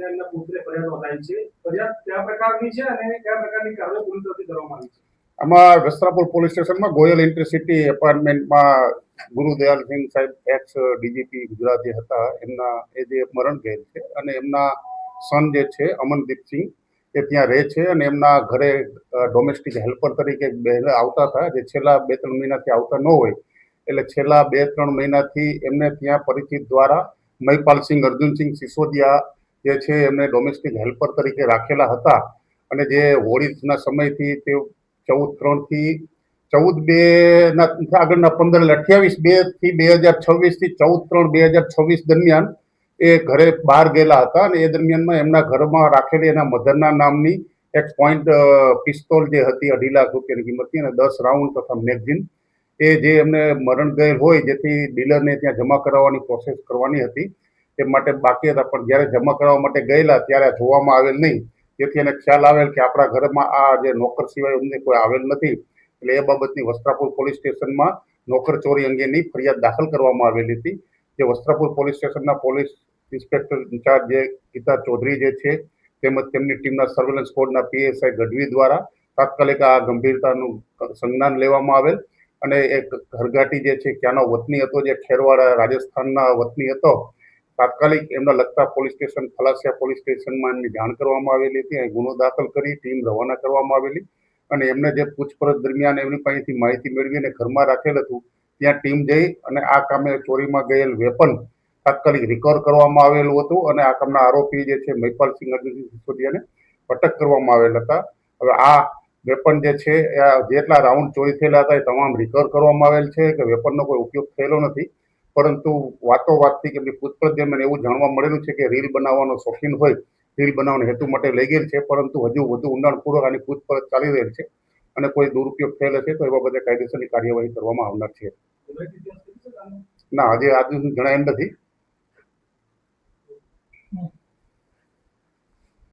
ત્યાં એમના પુત્રે ફરિયાદ નોંધાઈ છે. ફરિયાદ કયા પ્રકારની છે અને કયા પ્રકારની કાર્યવાહી પોલીસ તરફથી કરવામાં આવી છે? આમાં વસ્ત્રાપુર પોલીસ સ્ટેશનમાં ગોયલ ઇન્ટરસિટી એપાર્ટમેન્ટમાં ગુરુદયાલસિંહ સાહેબ એક્સ ડીજીપી ગુજરાત જે હતા એમના એ જે મરણ ગયેલ છે અને એમના સન જે છે અમનદીપસિંહ એ ત્યાં રહે છે અને એમના ઘરે ડોમેસ્ટિક હેલ્પર તરીકે આવતા હતા, જે છેલ્લા 2-3 મહિનાથી આવતા ન હોય એટલે છેલ્લા 2-3 મહિનાથી એમને ત્યાં પરિચિત દ્વારા મહિપાલસિંહ અર્જુનસિંહ સિસોદિયા જે છે એમને ડોમેસ્ટિક હેલ્પર તરીકે રાખેલા હતા અને જે હોળીના સમયથી તે 14/3 14/2 ના આગળના 15 એટલે 28/2 થી 2026 દરમિયાન એ ઘરે બહાર ગયેલા હતા અને એ દરમિયાનમાં એમના ઘરમાં રાખેલી એના મધરના નામની એક પોઈન્ટ પિસ્તોલ જે હતી 2.5 લાખ રૂપિયાની કિંમતની અને 10 રાઉન્ડ તથા મેગઝીન એ જે એમને મરણ ગયેલ હોય જેથી ડીલરને ત્યાં જમા કરાવવાની પ્રોસેસ કરવાની હતી તે માટે બાકી હતા, પણ જ્યારે જમા કરાવવા માટે ગયેલા ત્યારે જોવામાં આવેલ નહીં, જેથી એને ખ્યાલ આવેલ કે આપણા ઘરમાં આ જે નોકર સિવાય અમને કોઈ આવેલ નથી, એટલે એ બાબતની વસ્ત્રાપુર પોલીસ સ્ટેશનમાં નોકર ચોરી અંગેની ફરિયાદ દાખલ કરવામાં આવેલી હતી. જે વસ્ત્રાપુર પોલીસ સ્ટેશનના પોલીસ ઇન્સ્પેક્ટર ઇન્ચાર્જ જે ગીતા ચૌધરી જે છે તેમજ તેમની ટીમના સર્વેલન્સ સ્કોડના પીએસઆઈ ગઢવી દ્વારા તાત્કાલિક આ ગંભીરતાનું સંજ્ઞાન લેવામાં આવેલ અને એક ઘરઘાટી જે છે ક્યાંનો વતની હતો, જે ખેરવાડા રાજસ્થાનના વતની હતો, તાત્કાલિક એમના લગતા પોલીસ સ્ટેશન ફલાસિયા પોલીસ સ્ટેશનમાં એમની જાણ કરવામાં આવેલી હતી. અહીં ગુનો દાખલ કરી ટીમ રવાના કરવામાં આવેલી અને એમને જે પૂછપરછ દરમિયાન એમની પાસેથી માહિતી મેળવીને ઘરમાં રાખેલ હતું ત્યાં ટીમ જઈ અને આ કામે ચોરીમાં ગયેલ વેપન તાત્કાલિક રિકવર કરવામાં આવેલું હતું અને આ કામના આરોપી જે છે મહિપાલસિંહ અર્જુનસિંહ સિસોદિયાને અટક કરવામાં આવેલ હતા. હવે આ વેપન જે છે જેટલા રાઉન્ડ ચોરી થયેલા હતા એ તમામ રિકવર કરવામાં આવેલ છે કે વેપનનો કોઈ ઉપયોગ થયેલો નથી, પરંતુ વાતોવાતથી કે પૂછપરછ દરમિયાન એવું જાણવા મળેલું છે કે રીલ બનાવવાનો શોખીન હોય, રીલ બનાવવાના હેતુ માટે લઈ ગયેલ છે, પરંતુ હજુ વધુ ઊંડાણપૂર્વક આની પૂછપરછ ચાલી રહેલ છે અને કોઈ દુરુપયોગ થયેલ છે તો એ બાબતે કાયદેસરની કાર્યવાહી કરવામાં આવનાર છે. ના, હજી આજ સુધી જણાયેલ નથી.